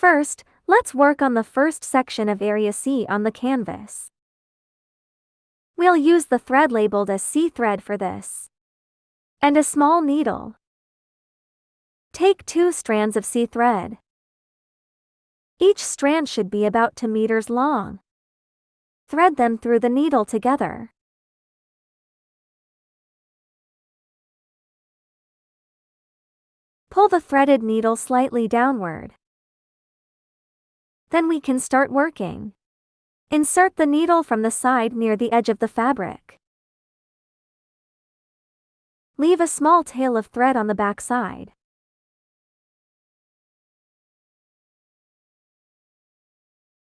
First, let's work on the first section of area C on the canvas. We'll use the thread labeled as C thread for this. And a small needle. Take 2 strands of C thread. Each strand should be about 2 meters long. Thread them through the needle together. Pull the threaded needle slightly downward. Then we can start working. Insert the needle from the side near the edge of the fabric. Leave a small tail of thread on the back side.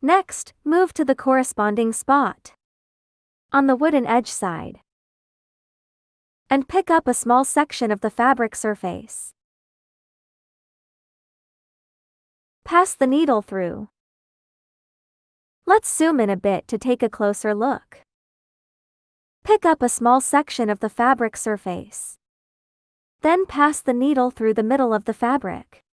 Next, move to the corresponding spot on the wooden edge side and pick up a small section of the fabric surface. Pass the needle through. Let's zoom in a bit to take a closer look. Pick up a small section of the fabric surface. Then pass the needle through the middle of the fabric.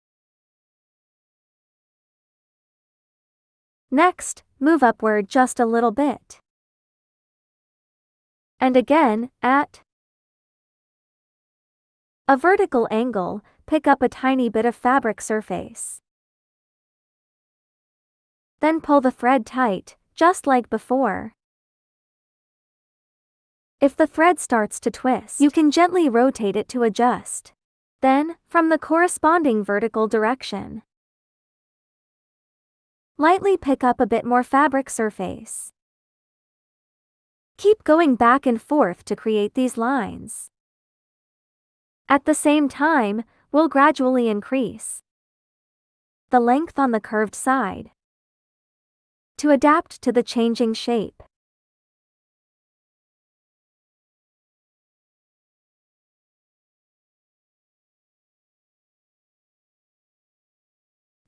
Next, move upward just a little bit. And again, at a vertical angle, pick up a tiny bit of fabric surface. Then pull the thread tight, just like before. If the thread starts to twist, you can gently rotate it to adjust. Then, from the corresponding vertical direction, lightly pick up a bit more fabric surface. Keep going back and forth to create these lines. At the same time, we'll gradually increase the length on the curved side to adapt to the changing shape.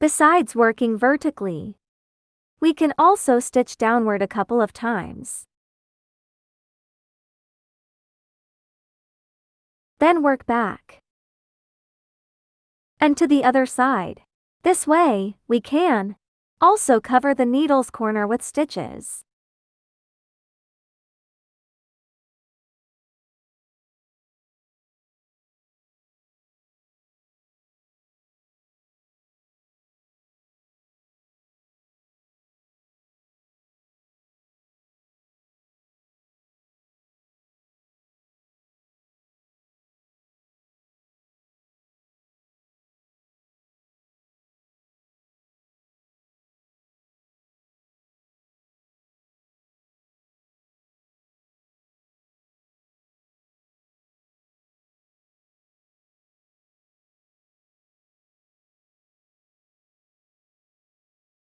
Besides working vertically, we can also stitch downward a couple of times. Then work back and to the other side. This way, we can also cover the needle's corner with stitches.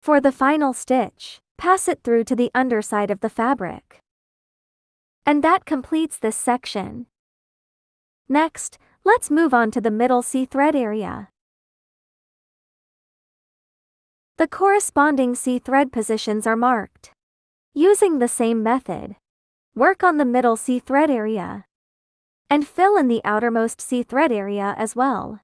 For the final stitch, pass it through to the underside of the fabric. And that completes this section. Next, let's move on to the middle C thread area. The corresponding C thread positions are marked. Using the same method, work on the middle C thread area and fill in the outermost C thread area as well.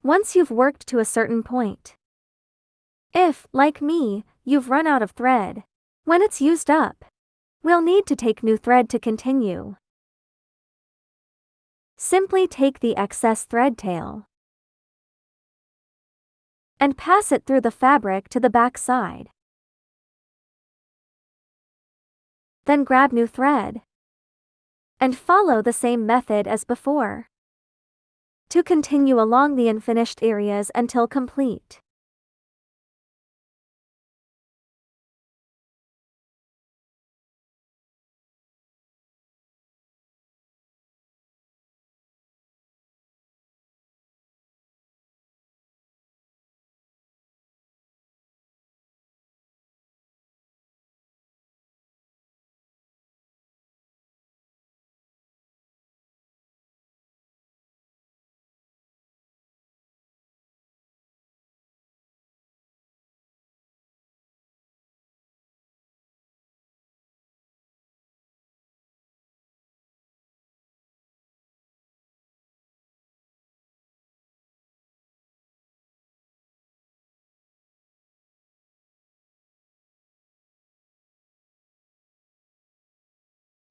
Once you've worked to a certain point, if, like me, you've run out of thread, when it's used up, we'll need to take new thread to continue. Simply take the excess thread tail and pass it through the fabric to the back side. Then grab new thread and follow the same method as before to continue along the unfinished areas until complete.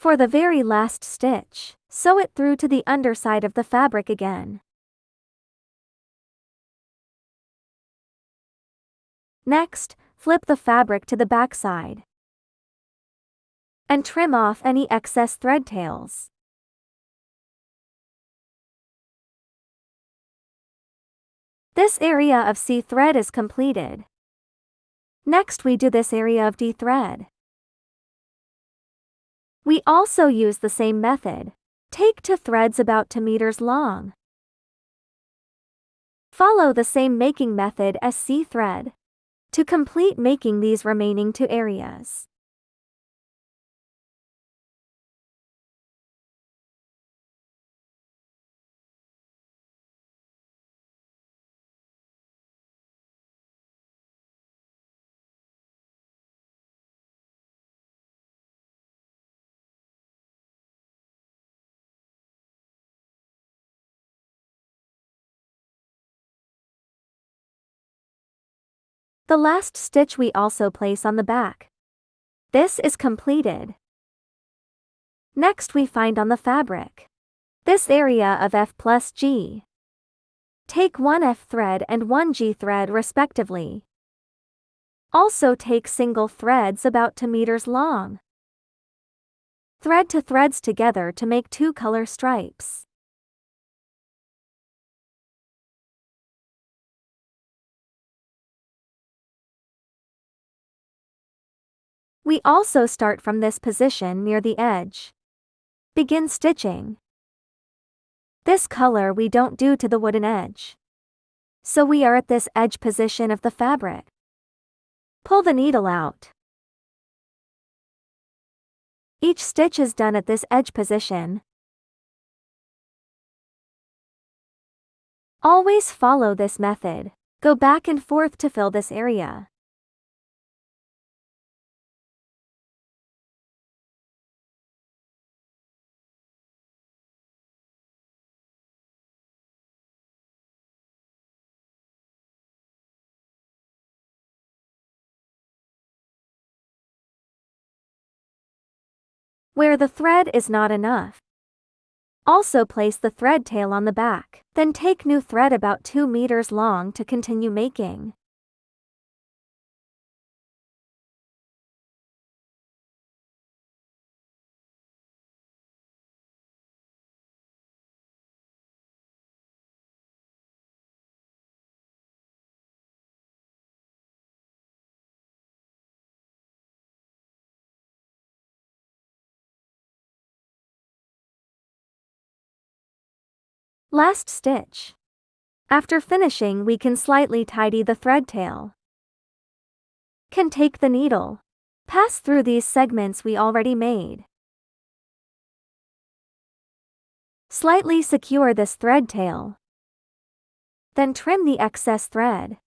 For the very last stitch, sew it through to the underside of the fabric again. Next, flip the fabric to the backside and trim off any excess thread tails. This area of C thread is completed. Next we do this area of D thread. We also use the same method. Take 2 threads about 2 meters long. Follow the same making method as C thread to complete making these remaining 2 areas. The last stitch we also place on the back. This is completed. Next we find on the fabric this area of F plus G. Take 1 F thread and 1 G thread respectively. Also take single threads about 2 meters long. Thread 2 threads together to make 2 color stripes. We also start from this position near the edge. Begin stitching. This color we don't do to the wooden edge. So we are at this edge position of the fabric. Pull the needle out. Each stitch is done at this edge position. Always follow this method. Go back and forth to fill this area. Where the thread is not enough, also place the thread tail on the back. Then take new thread about 2 meters long to continue making. Last stitch. After finishing, we can slightly tidy the thread tail. Can take the needle. Pass through these segments we already made. Slightly secure this thread tail. Then trim the excess thread.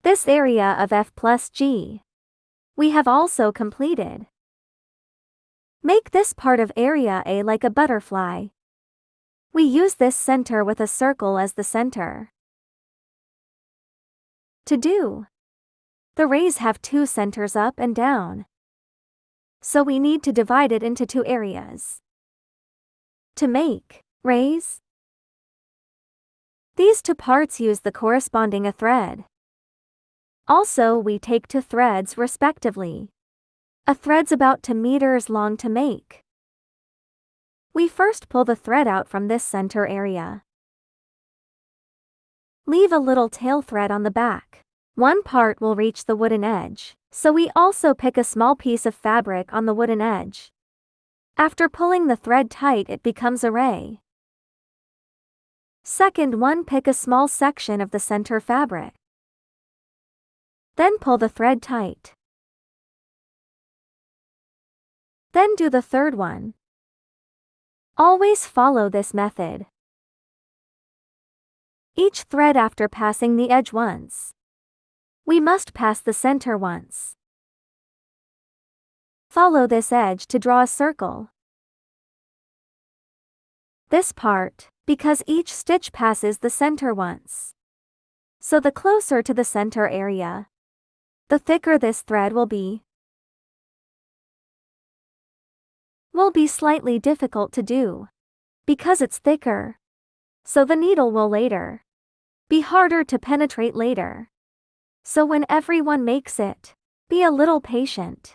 This area of F plus G we have also completed. Make this part of area A like a butterfly. We use this center with a circle as the center. To do, the rays have 2 centers up and down. So we need to divide it into 2 areas. To make rays, these 2 parts use the corresponding a thread. Also we take 2 threads respectively. A thread's about 2 meters long to make. We first pull the thread out from this center area. Leave a little tail thread on the back. One part will reach the wooden edge, so we also pick a small piece of fabric on the wooden edge. After pulling the thread tight, it becomes a ray. Second one, pick a small section of the center fabric. Then pull the thread tight. Then do the third one. Always follow this method. Each thread after passing the edge once. We must pass the center once. Follow this edge to draw a circle. this part, because each stitch passes the center once. So the closer to the center area, the thicker this thread will be. Will be slightly difficult to do, because it's thicker. So the needle will later be harder to penetrate later. So when everyone makes it, be a little patient.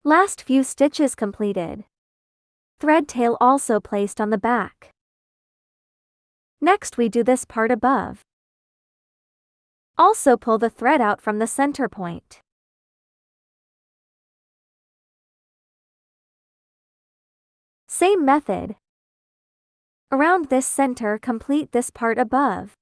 Last few stitches completed. Thread tail also placed on the back. Next we do this part above. Also pull the thread out from the center point. Same method. Around this center complete this part above.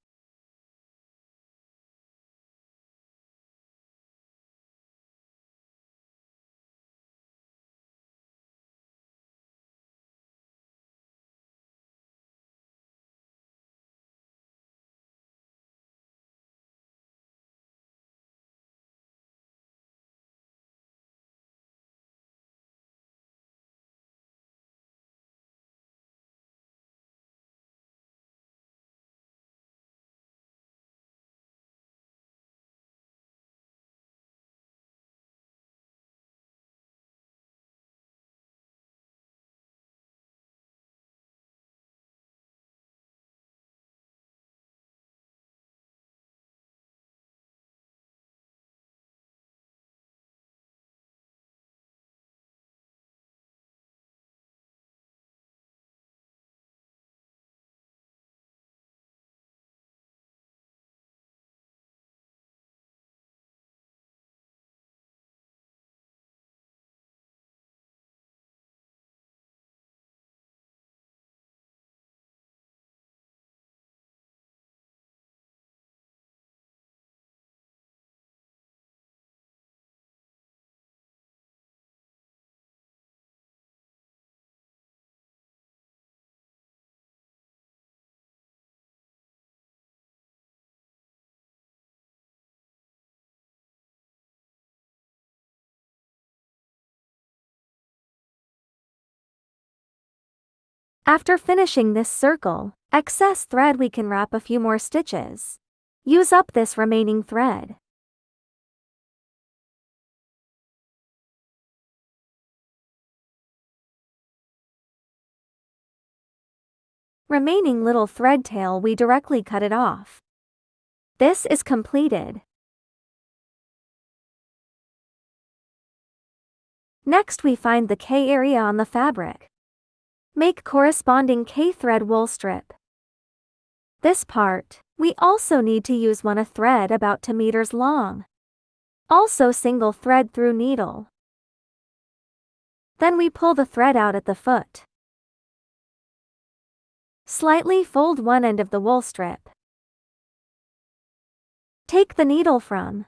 After finishing this circle, excess thread we can wrap a few more stitches. Use up this remaining thread. remaining little thread tail we directly cut it off. This is completed. Next we find the K area on the fabric. Make corresponding K thread wool strip. This part, we also need to use a thread about 2 meters long. Also single thread through needle. Then we pull the thread out at the foot. Slightly fold one end of the wool strip. Take the needle from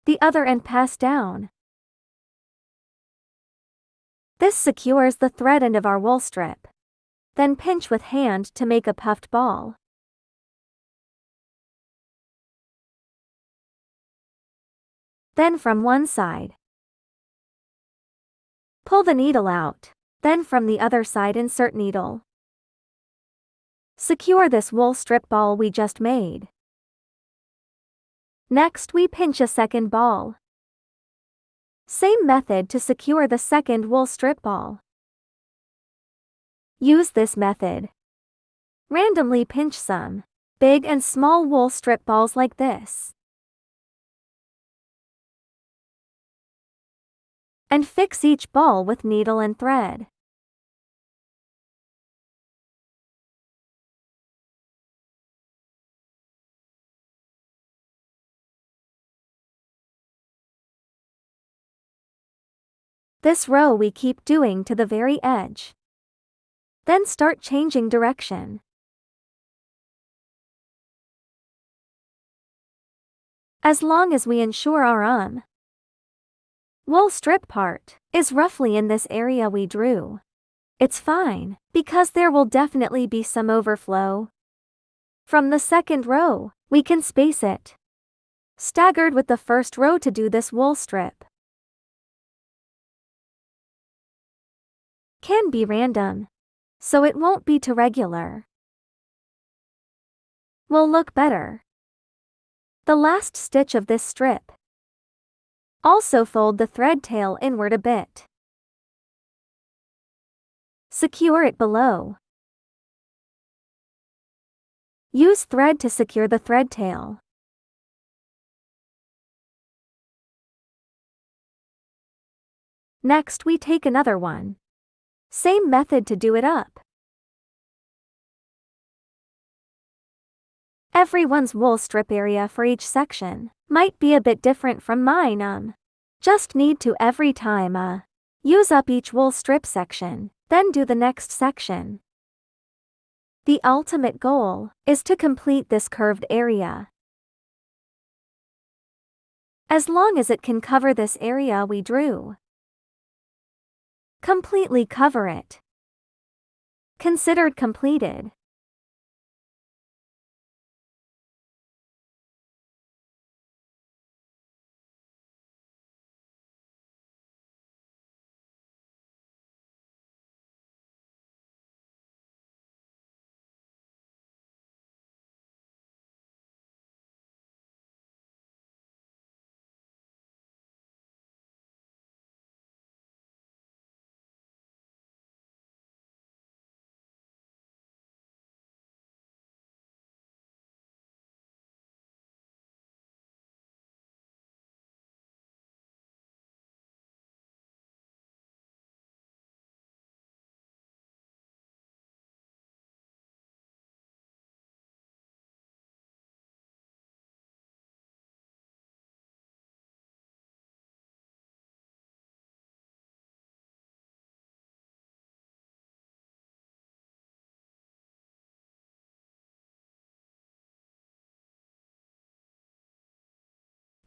the other end, pass down. This secures the thread end of our wool strip. Then pinch with hand to make a puffed ball. Then from one side, pull the needle out. Then from the other side insert needle. Secure this wool strip ball we just made. Next we pinch a second ball. Same method to secure the second wool strip ball. Use this method. Randomly pinch some big and small wool strip balls like this. And fix each ball with needle and thread. This row we keep doing to the very edge. Then start changing direction. As long as we ensure our wool strip part is roughly in this area we drew, it's fine, because there will definitely be some overflow. From the second row, we can space it staggered with the first row to do this wool strip. Can be random, so it won't be too regular. Will look better. The last stitch of this strip. Also fold the thread tail inward a bit. Secure it below. Use thread to secure the thread tail. Next we take another one. Same method to do it up. Everyone's wool strip area for each section might be a bit different from mine. Just need to every time use up each wool strip section, then do the next section. The ultimate goal is to complete this curved area. As long as it can cover this area we drew. Completely cover it. Considered completed.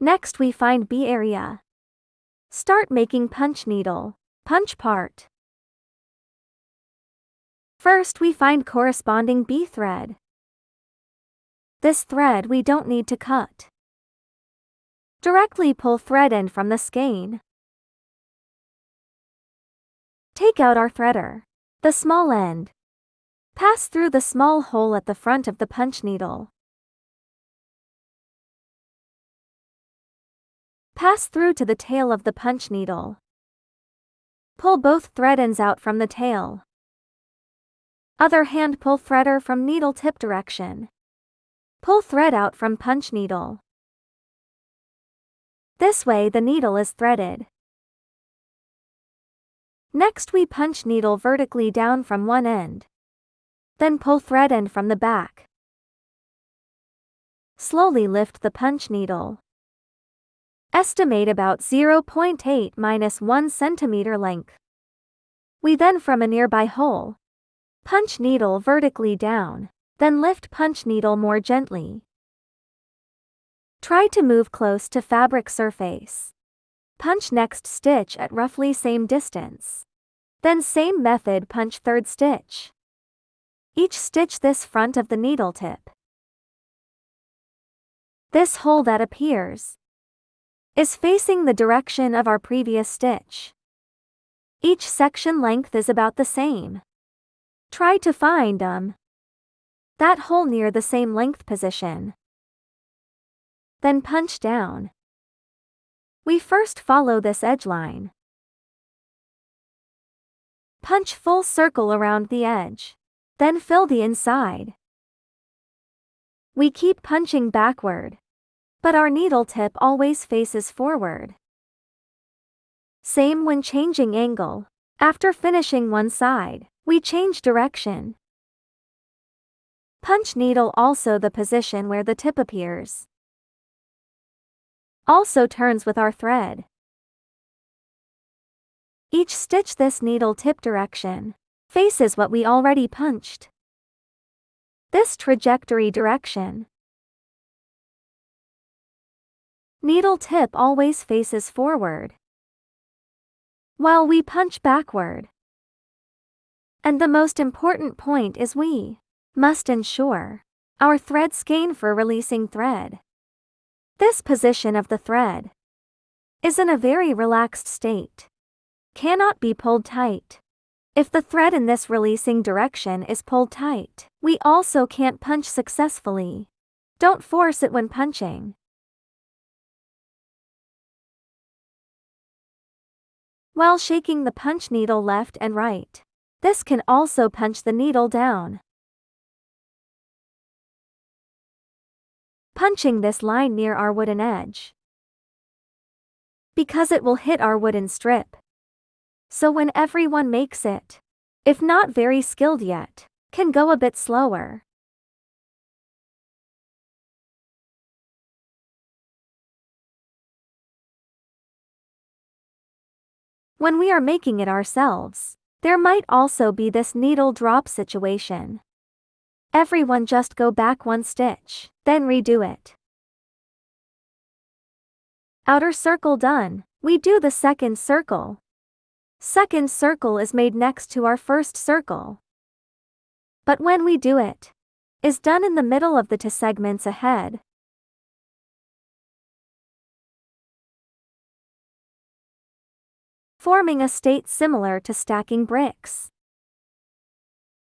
Next we find B area. Start making punch needle, punch part. First we find corresponding B thread. This thread we don't need to cut. Directly pull thread end from the skein. Take out our threader, the small end. Pass through the small hole at the front of the punch needle. Pass through to the tail of the punch needle. Pull both thread ends out from the tail. Other hand pull threader from needle tip direction. Pull thread out from punch needle. This way the needle is threaded. Next we punch needle vertically down from one end. Then pull thread end from the back. Slowly lift the punch needle. Estimate about 0.8 - 1 cm length. We then from a nearby hole. Punch needle vertically down, then lift punch needle more gently. Try to move close to fabric surface. Punch next stitch at roughly same distance. Then same method punch third stitch. Each stitch this front of the needle tip. This hole that appears is facing the direction of our previous stitch. Each section length is about the same. Try to find that hole near the same length position. Then punch down. We first follow this edge line. Punch full circle around the edge. Then fill the inside. We keep punching backward, but our needle tip always faces forward. Same when changing angle. After finishing one side, we change direction. Punch needle also the position where the tip appears. Also turns with our thread. Each stitch this needle tip direction faces what we already punched. This trajectory direction. Needle tip always faces forward, while we punch backward. And the most important point is we must ensure our thread skein for releasing thread. This position of the thread is in a very relaxed state. Cannot be pulled tight. If the thread in this releasing direction is pulled tight, we also can't punch successfully. Don't force it when punching. While shaking the punch needle left and right, this can also punch the needle down. Punching this line near our wooden edge, because it will hit our wooden strip. So when everyone makes it, if not very skilled yet, can go a bit slower. When we are making it ourselves, there might also be this needle drop situation. Everyone just go back one stitch, then redo it. Outer circle done, we do the second circle. Second circle is made next to our first circle. But when we do it, is done in the middle of the two segments ahead. Forming a state similar to stacking bricks.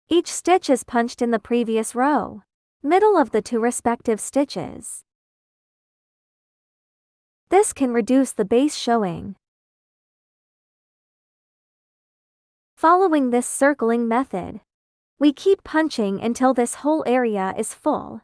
Each stitch is punched in the previous row, middle of the two respective stitches. This can reduce the base showing. Following this circling method, we keep punching until this whole area is full.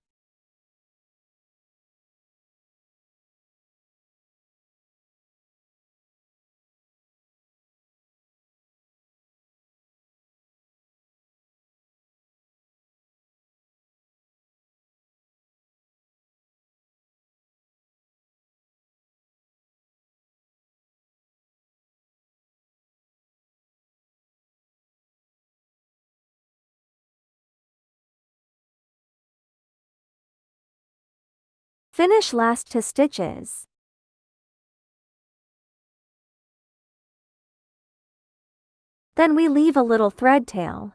Finish last two stitches. Then we leave a little thread tail.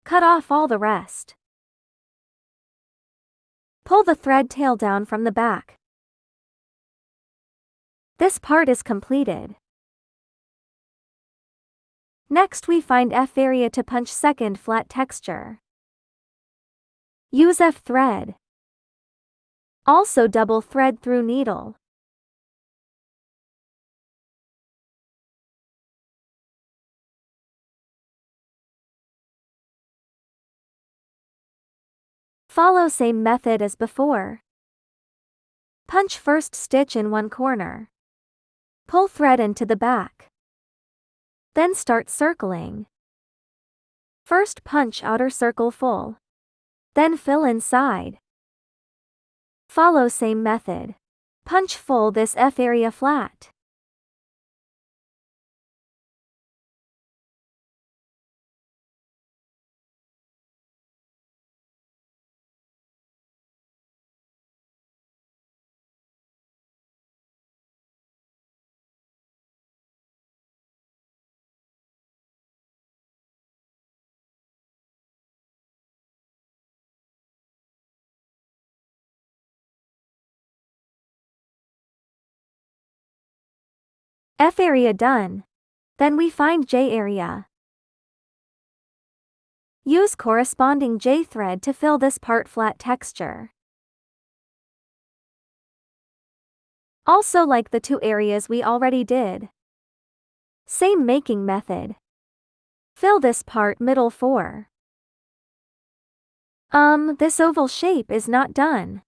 Cut off all the rest. Pull the thread tail down from the back. This part is completed. Next we find F area to punch second flat texture. Use F thread. Also double thread through needle. Follow same method as before. Punch first stitch in one corner. Pull thread into the back. Then start circling. First punch outer circle full. Then fill inside. Follow same method. Punch full this F area flat. F area done. Then we find J area. Use corresponding J thread to fill this part flat texture. Also like the two areas we already did. Same making method. Fill this part middle 4. This oval shape is not done.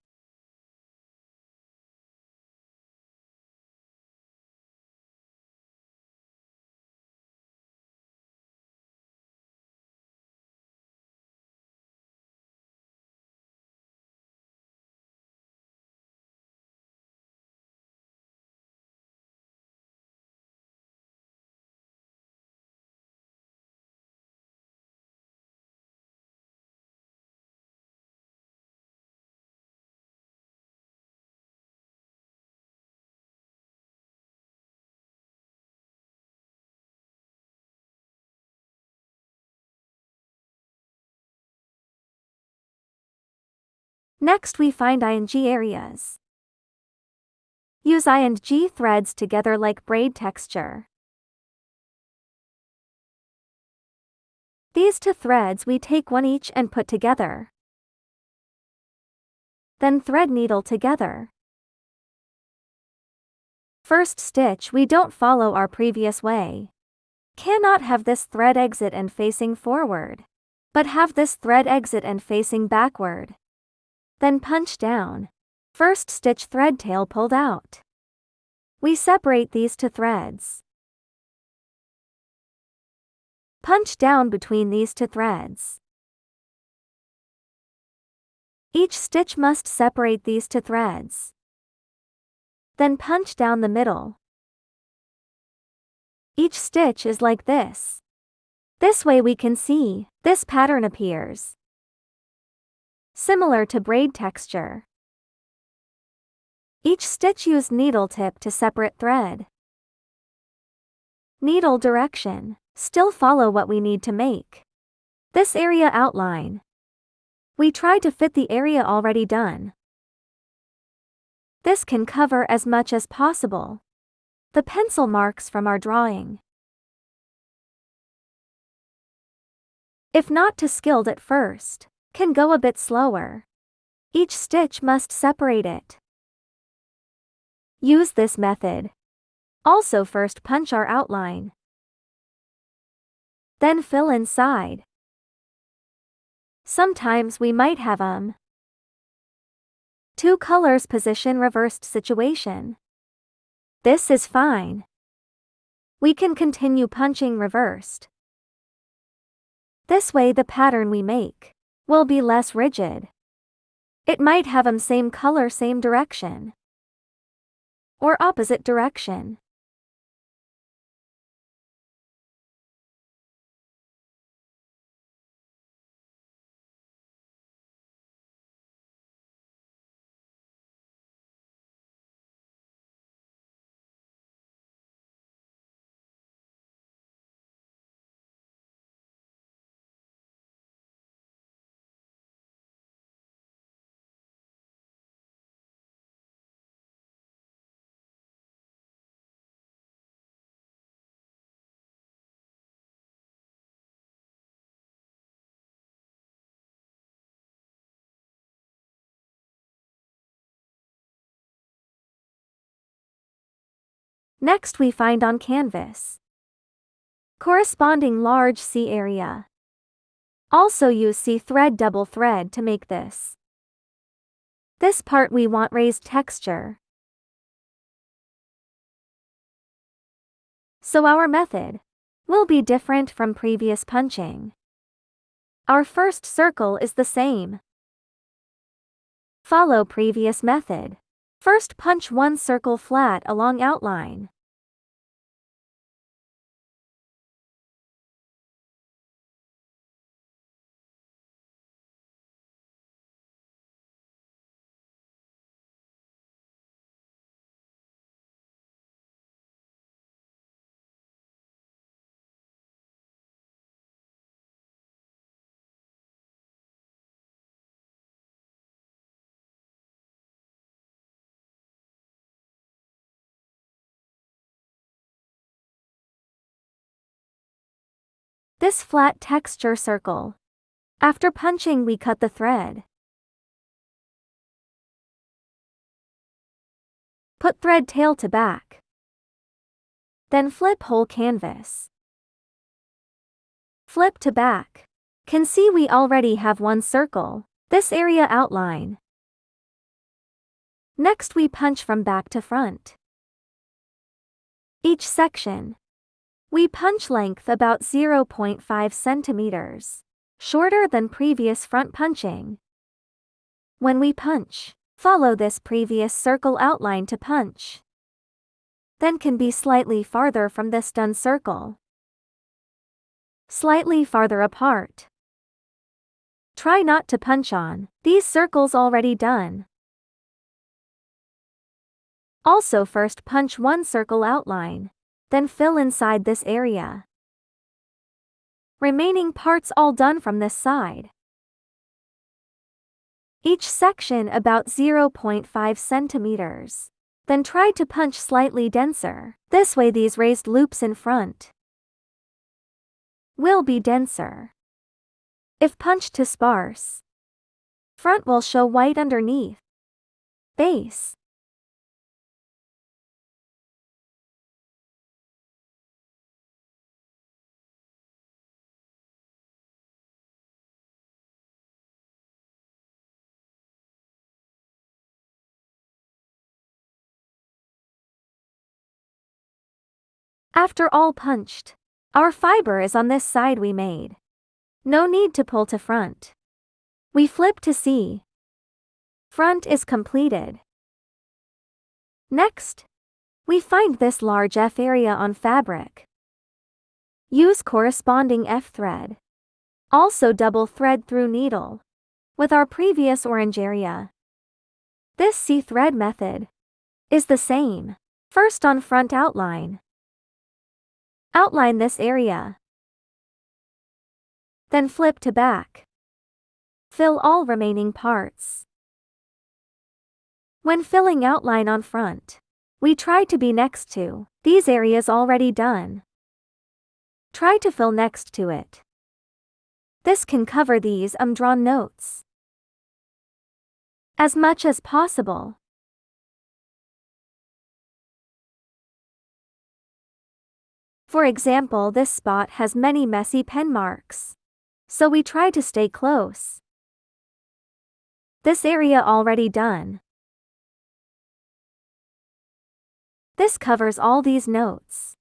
Next we find I and G areas. Use I and G threads together like braid texture. These two threads we take one each and put together. Then thread needle together. First stitch we don't follow our previous way. Cannot have this thread exit and facing forward, but have this thread exit and facing backward. Then punch down. First stitch thread tail pulled out. We separate these two threads. Punch down between these two threads. Each stitch must separate these two threads. Then punch down the middle. Each stitch is like this. This way we can see, this pattern appears. Similar to braid texture. Each stitch use needle tip to separate thread. Needle direction, still follow what we need to make. This area outline. We try to fit the area already done. This can cover as much as possible. The pencil marks from our drawing. If not too skilled at first, can go a bit slower. Each stitch must separate it. Use this method. Also first punch our outline. Then fill inside. Sometimes we might have two colors position reversed situation. This is fine. We can continue punching reversed. This way the pattern we make will be less rigid. It might have same color same direction. Or opposite direction. Next we find on canvas. Corresponding large C area. Also use C thread double thread to make this. This part we want raised texture. So our method will be different from previous punching. Our first circle is the same. Follow previous method. First punch one circle flat along outline. This flat texture circle. After punching we cut the thread. Put thread tail to back. Then flip whole canvas. Flip to back. Can see we already have one circle, this area outline. Next we punch from back to front. Each section. We punch length about 0.5 centimeters, shorter than previous front punching. When we punch, follow this previous circle outline to punch. Then can be slightly farther from this done circle. Slightly farther apart. Try not to punch on these circles already done. Also first punch one circle outline. Then fill inside this area. Remaining parts all done from this side. Each section about 0.5 centimeters. Then try to punch slightly denser. This way these raised loops in front will be denser. If punched too sparse, front will show white underneath. Base. After all punched, our fiber is on this side we made. No need to pull to front. We flip to see. Front is completed. Next, we find this large F area on fabric. Use corresponding F thread. Also double thread through needle. With our previous orange area. This C thread method is the same. First on front outline. Outline this area. Then flip to back. Fill all remaining parts. When filling outline on front, we try to be next to these areas already done. Try to fill next to it. This can cover these drawn notes as much as possible. For example, this spot has many messy pen marks, so we try to stay close. This area already done. This covers all these notes.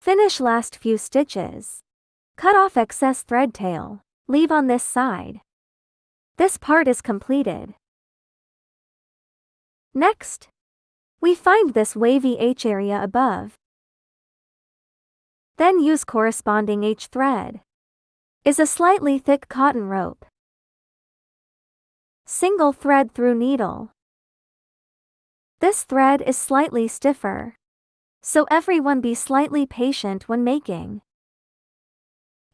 Finish last few stitches. Cut off excess thread tail. Leave on this side. This part is completed. Next, we find this wavy H area above. Then use corresponding H thread. Is a slightly thick cotton rope. Single thread through needle. This thread is slightly stiffer, so everyone be slightly patient when making,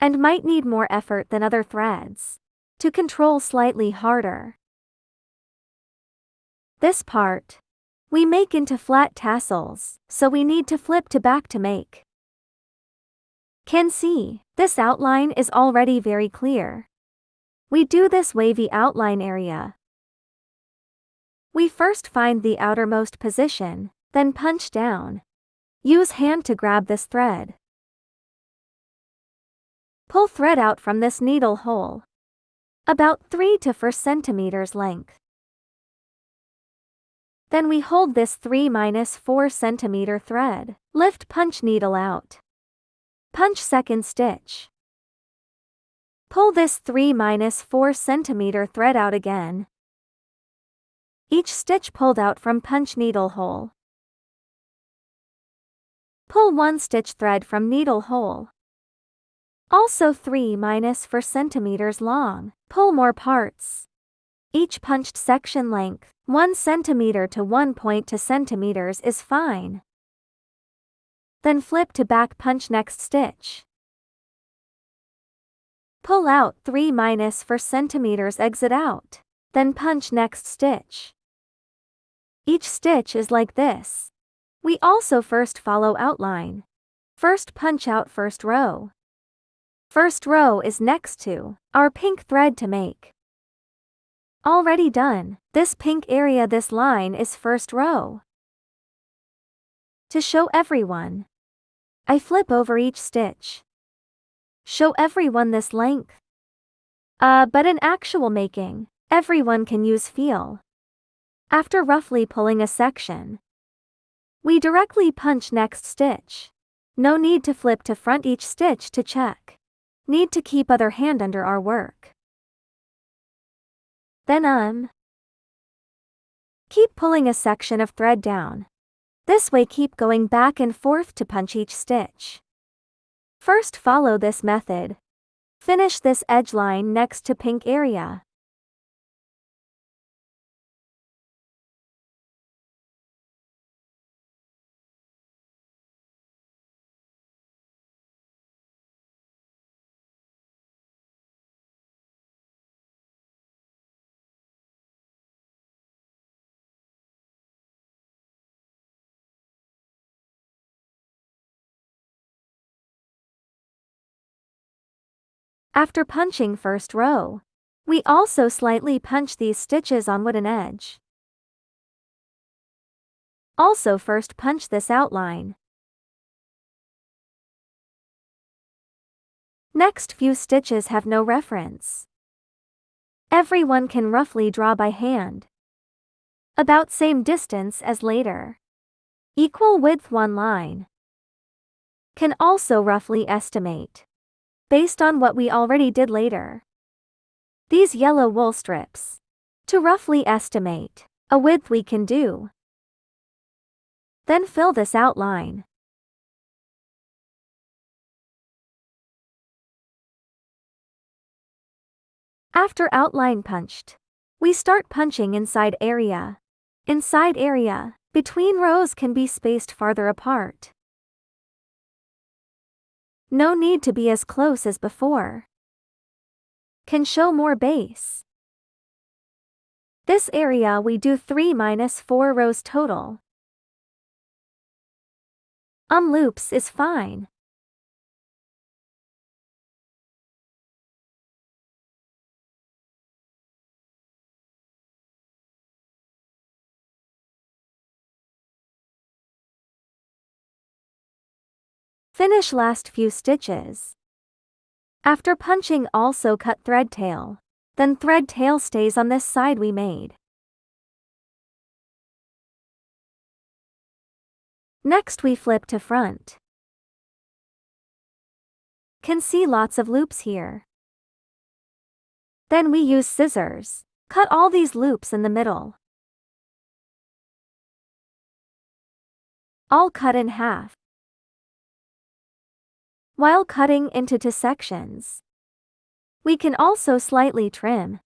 and might need more effort than other threads to control slightly harder. This part we make into flat tassels, so we need to flip to back to make. Can see, this outline is already very clear. We do this wavy outline area. We first find the outermost position, then punch down. Use hand to grab this thread. Pull thread out from this needle hole, about 3 to 4 centimeters length. Then we hold this 3-4 centimeter thread. Lift punch needle out. Punch second stitch. Pull this 3-4 centimeter thread out again. Each stitch pulled out from punch needle hole. Pull 1 stitch thread from needle hole. Also 3-4 centimeters long. Pull more parts. Each punched section length, 1 centimeter to 1.2 centimeters is fine. Then flip to back punch next stitch. Pull out 3-4 centimeters exit out. Then punch next stitch. Each stitch is like this. We also first follow outline. First punch out first row. First row is next to our pink thread to make. Already done. This pink area, this line is first row. To show everyone, I flip over each stitch. Show everyone this length. But in actual making, everyone can use feel. After roughly pulling a section, we directly punch next stitch. No need to flip to front each stitch to check. Need to keep other hand under our work. Then keep pulling a section of thread down. This way keep going back and forth to punch each stitch. First follow this method. Finish this edge line next to pink area. After punching first row, we also slightly punch these stitches on wooden edge. Also first punch this outline. Next few stitches have no reference. Everyone can roughly draw by hand. About same distance as later. Equal width one line. Can also roughly estimate, based on what we already did later. These yellow wool strips. To roughly estimate a width we can do. Then fill this outline. After outline punched, we start punching inside area. Inside area, between rows can be spaced farther apart. No need to be as close as before. Can show more base. This area we do 3-4 rows total. Loops is fine. Finish last few stitches. After punching also cut thread tail. Then thread tail stays on this side we made. Next we flip to front. Can see lots of loops here. Then we use scissors. Cut all these loops in the middle. All cut in half. While cutting into 2 sections, we can also slightly trim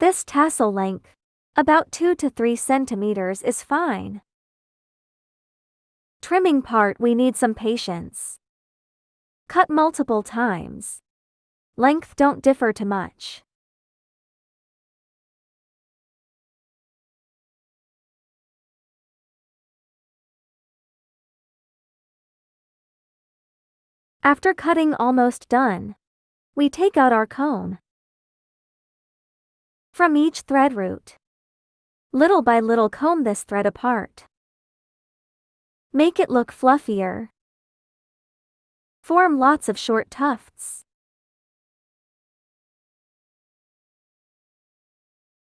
this tassel length, About 2 to 3 centimeters is fine. Trimming part, we need some patience. Cut multiple times. Length don't differ too much. After cutting almost done, we take out our comb. From each thread root, little by little comb this thread apart. Make it look fluffier. Form lots of short tufts.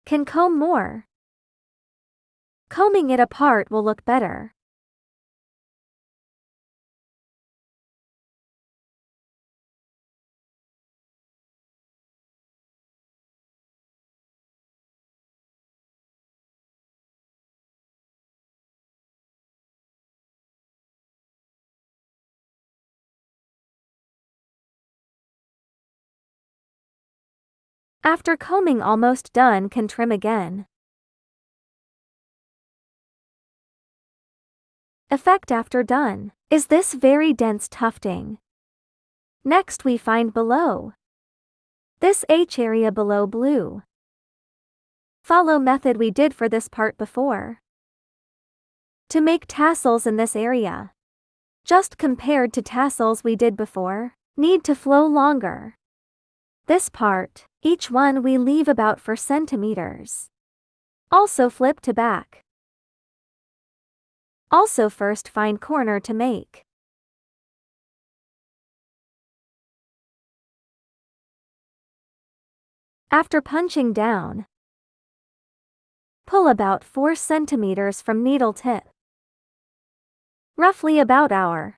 Can comb more. Combing it apart will look better. After combing almost done, can trim again. Effect after done. Is this very dense tufting? Next we find below. This H area below blue. Follow method we did for this part before. To make tassels in this area. Just compared to tassels we did before, need to flow longer. This part, each one we leave about 4 centimeters. Also flip to back. Also first find corner to make. After punching down, pull about 4 centimeters from needle tip. Roughly about our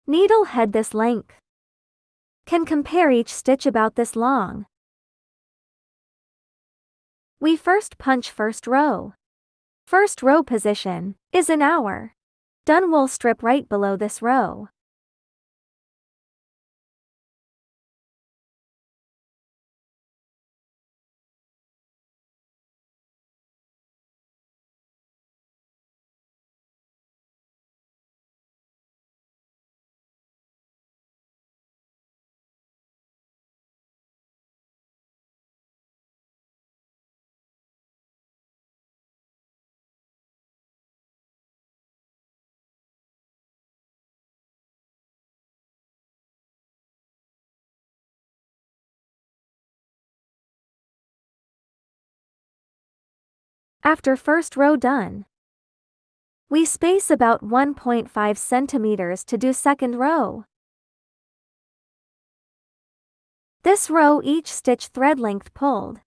needle head this length. Can compare each stitch about this long. We first punch first row. First row position is in our done wool strip right below this row. After first row done, we space about 1.5 centimeters to do second row. This row each stitch thread length pulled.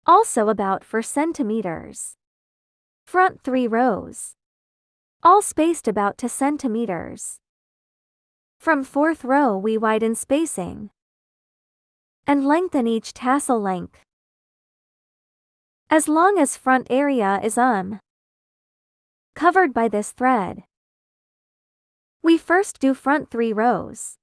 Also about 4 centimeters. Front 3 rows. All spaced about 2 centimeters. From 4th row we widen spacing. And lengthen each tassel length. As long as front area is covered by this thread. We first do front 3 rows.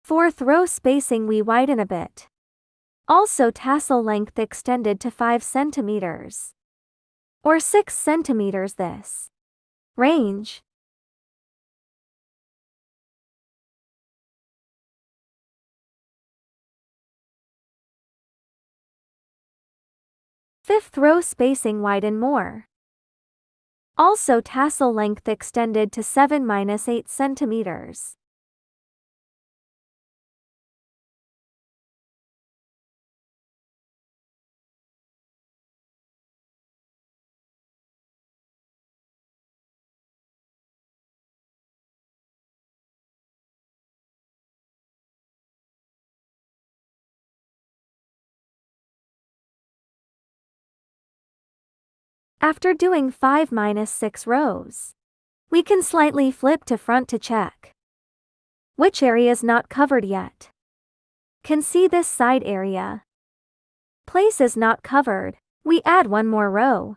Fourth row spacing we widen a bit. Also tassel length extended to 5 centimeters. Or 6 centimeters this range. Fifth row spacing widen more. Also tassel length extended to 7-8 centimeters. After doing 5-6 rows, we can slightly flip to front to check which area is not covered yet. Can see this side area. Place is not covered. We add one more row.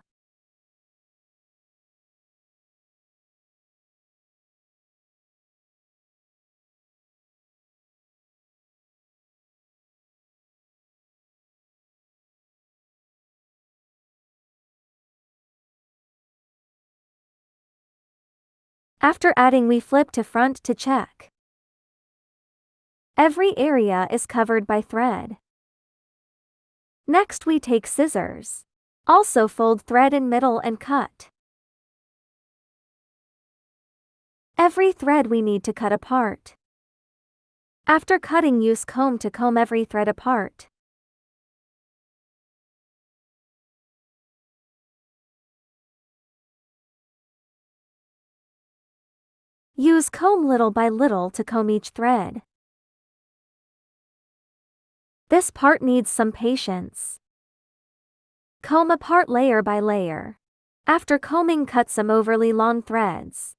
After adding, we flip to front to check. Every area is covered by thread. Next we take scissors. Also fold thread in middle and cut. Every thread we need to cut apart. After cutting, use comb to comb every thread apart. Use comb little by little to comb each thread. This part needs some patience. Comb apart layer by layer. After combing, cut some overly long threads.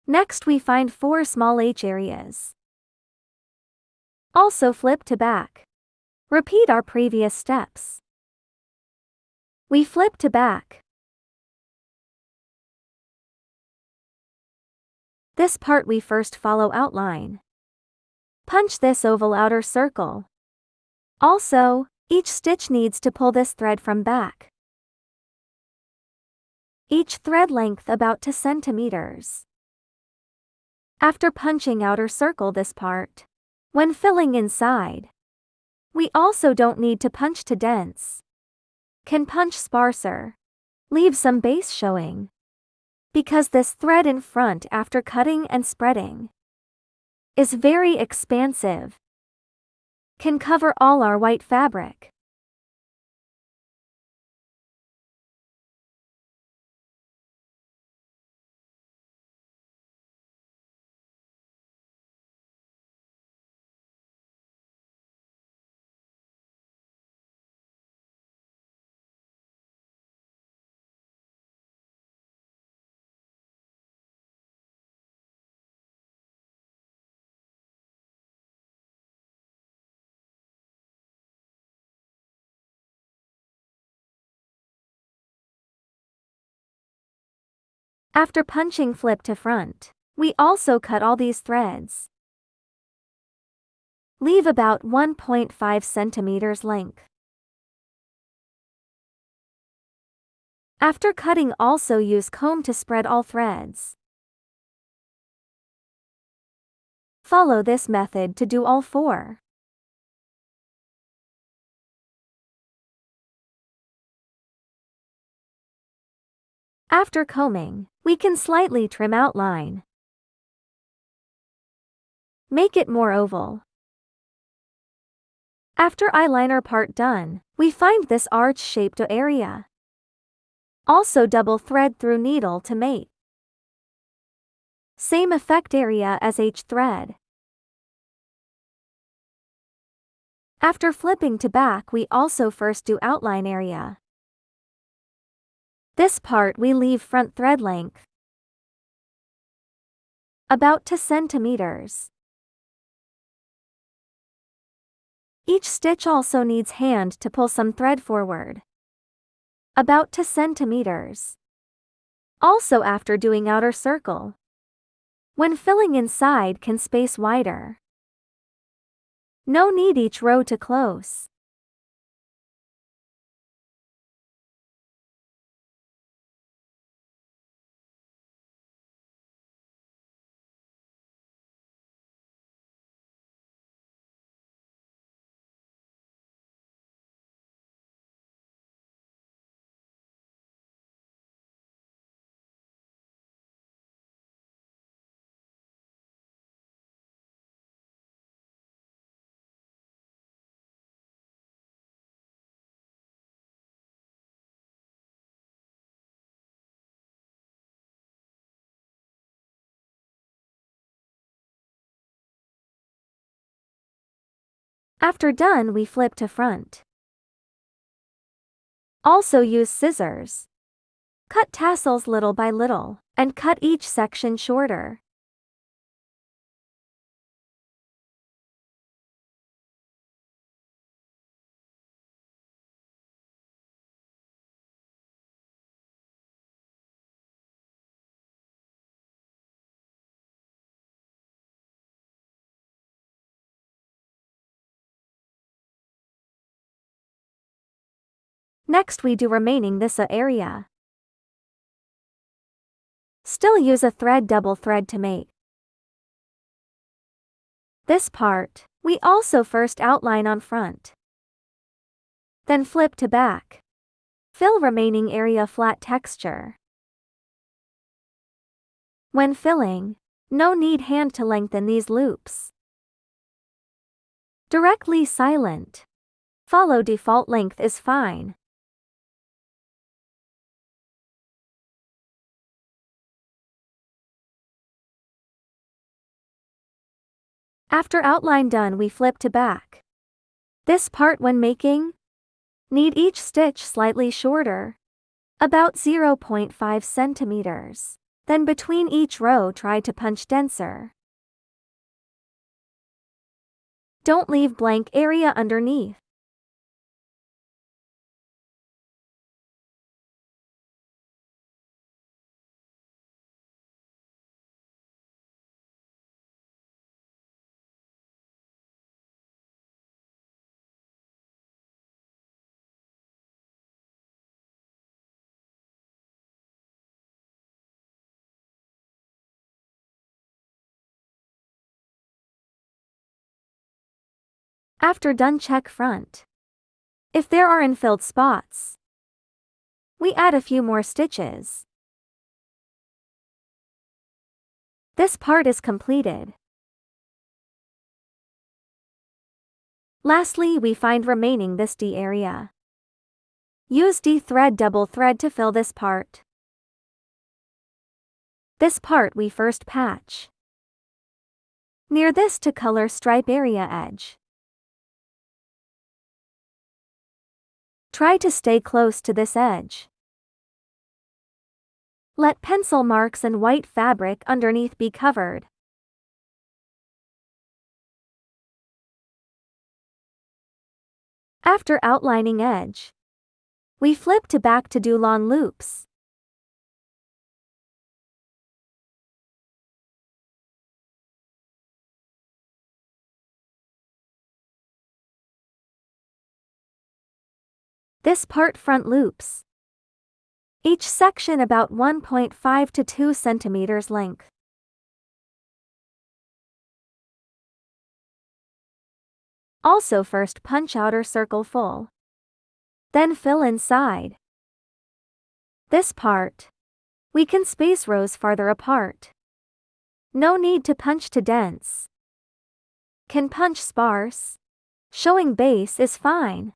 Next we find 4 small H areas. Also flip to back. Repeat our previous steps. We flip to back. This part we first follow outline. Punch this oval outer circle. Also, each stitch needs to pull this thread from back. Each thread length about 2 centimeters. After punching outer circle this part. When filling inside, we also don't need to punch to dense. Can punch sparser. Leave some base showing. Because this thread in front after cutting and spreading is very expansive. Can cover all our white fabric. After punching, flip to front. We also cut all these threads. Leave about 1.5 centimeters length. After cutting, also use comb to spread all threads. Follow this method to do all 4. After combing, we can slightly trim outline. Make it more oval. After eyeliner part done, we find this arch-shaped area. Also double thread through needle to mate. Same effect area as H thread. After flipping to back, we also first do outline area. This part we leave front thread length. About 2 centimeters. Each stitch also needs hand to pull some thread forward. About 2 centimeters. Also after doing outer circle. When filling inside can space wider. No need each row to close. After done, we flip to front. Also use scissors. Cut tassels little by little, and cut each section shorter. Next we do remaining this area. Still use a thread double thread to mate. This part, we also first outline on front. Then flip to back. Fill remaining area flat texture. When filling, no need hand to lengthen these loops. Directly silent. Follow default length is fine. After outline done, we flip to back. This part when making, need each stitch slightly shorter, about 0.5 centimeters. Then between each row try to punch denser. Don't leave blank area underneath. After done, check front. If there are unfilled spots, we add a few more stitches. This part is completed. Lastly, we find remaining this D area. Use D thread double thread to fill this part. This part we first patch. Near this to color stripe area edge. Try to stay close to this edge. Let pencil marks and white fabric underneath be covered. After outlining edge, we flip to back to do long loops. This part front loops. Each section about 1.5 to 2 centimeters length. Also first punch outer circle full. Then fill inside. This part. We can space rows farther apart. No need to punch to dense. Can punch sparse. Showing base is fine.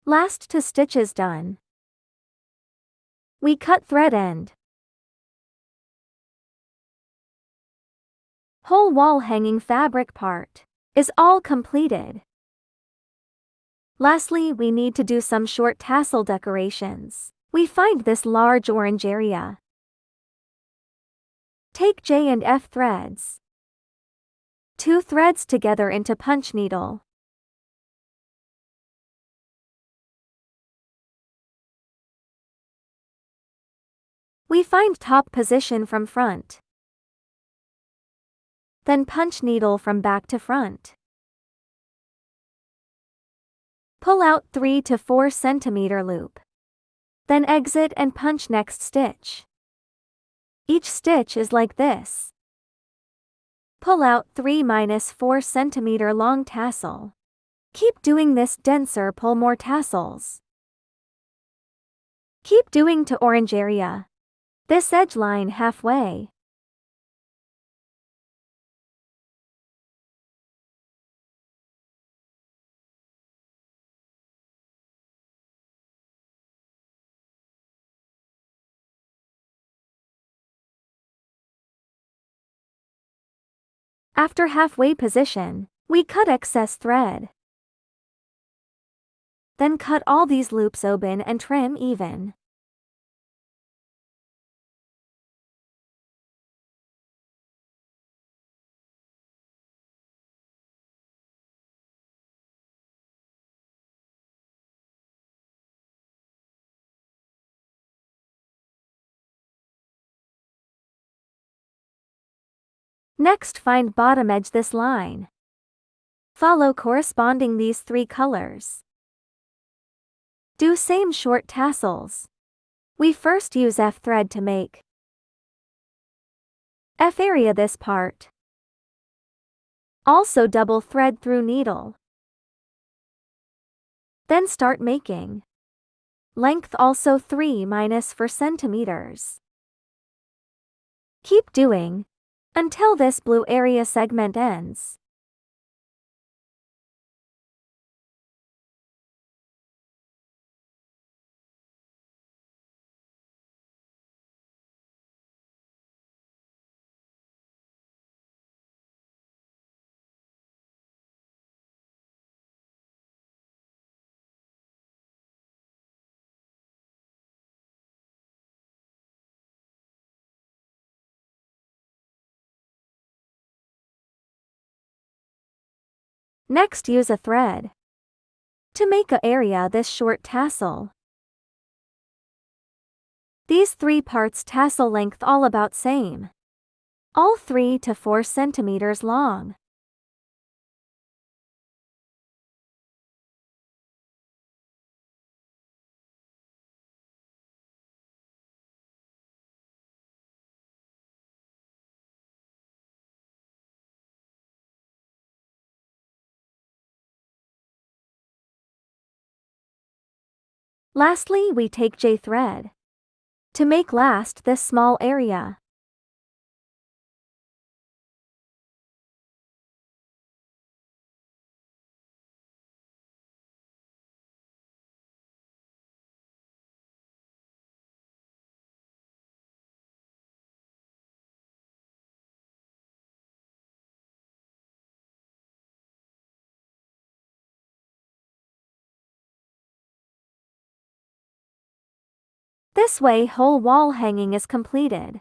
Last to stitch is done. We cut thread end. Whole wall hanging fabric part is all completed. Lastly, we need to do some short tassel decorations. We find this large orange area. Take J and F threads. 2 threads together into punch needle. We find top position from front. Then punch needle from back to front. Pull out 3 to 4 centimeter loop. Then exit and punch next stitch. Each stitch is like this. Pull out 3-4 centimeter long tassel. Keep doing this denser, pull more tassels. Keep doing to orange area. This edge line halfway. After halfway position, we cut excess thread. Then cut all these loops open and trim even. Next, find bottom edge this line. Follow corresponding these 3 colors. Do same short tassels. We first use F thread to make F area this part. Also double thread through needle. Then start making. Length also 3-4 centimeters. Keep doing until this blue area segment ends. Next, use a thread to make a area this short tassel. These 3 parts tassel length all about same. All 3 to 4 centimeters long. Lastly, we take J thread to make last this small area. This way whole wall hanging is completed.